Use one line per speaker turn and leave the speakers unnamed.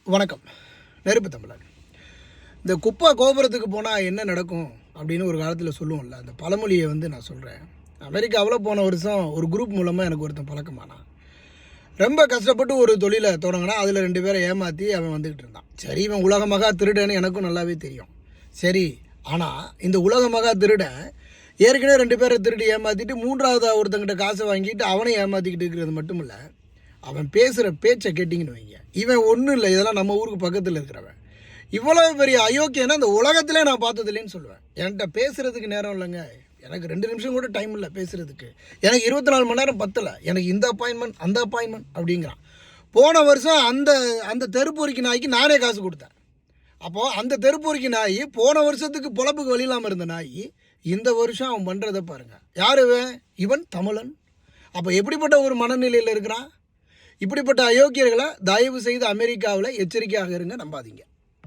வணக்கம். நெருப்பு தமிழன். இந்த குப்பை கோபுரத்துக்கு போனால் என்ன நடக்கும் அப்படின்னு ஒரு காலத்தில் சொல்லுவோம்ல, அந்த பழமொழியை நான் சொல்கிறேன். அமெரிக்காவில் போன வருஷம் ஒரு குரூப் மூலமாக எனக்கு ஒருத்தன் பழக்கமானான். ரொம்ப கஷ்டப்பட்டு ஒரு தொழிலை தொடங்கினா அதில் 2 பேரை ஏமாற்றி அவன் வந்துக்கிட்டு இருந்தான். சரி, இவன் உலகமாக திருடன்னு எனக்கும் நல்லாவே தெரியும். சரி, ஆனால் இந்த உலகமாக திருடன் ஏற்கனவே 2 பேரை திருடி ஏமாற்றிட்டு 3ஆவதாக ஒருத்தங்கிட்ட காசை வாங்கிட்டு அவனை ஏமாற்றிக்கிட்டு இருக்கிறது மட்டும் இல்லை, அவன் பேசுகிற பேச்சை கேட்டிங்கன்னு வைங்க, இவன் ஒன்றும் இல்லை, இதெல்லாம் நம்ம ஊருக்கு பக்கத்தில் இருக்கிறவன். இவ்வளோ பெரிய அயோக்கியன்னா இந்த உலகத்திலே நான் பார்த்ததில்லைன்னு சொல்லுவேன். என்கிட்ட பேசுகிறதுக்கு நேரம் இல்லைங்க. எனக்கு 2 நிமிஷம் கூட டைம் இல்லை பேசுகிறதுக்கு. எனக்கு 24 மணி நேரம் பத்தலை. எனக்கு இந்த அப்பாயின்மெண்ட் அந்த அப்பாயின்மெண்ட் அப்படிங்கிறான். போன வருஷம் அந்த தெருப்பொறிக்கு நாய்க்கு நானே காசு கொடுத்தேன். அப்போது அந்த தெருப்பொறிக்கு நாய் போன வருஷத்துக்கு பொழப்புக்கு வழி இல்லாமல் இருந்த நாய் இந்த வருஷம் அவன் பண்ணுறதை பாருங்கள். யார் இவன் தமிழன். அப்போ எப்படிப்பட்ட ஒரு மனநிலையில் இருக்கிறான்? இப்படிப்பட்ட அயோக்கியர்களை தயவு செய்து அமெரிக்காவில் எச்சரிக்கையாக இருங்க, நம்பாதீங்க.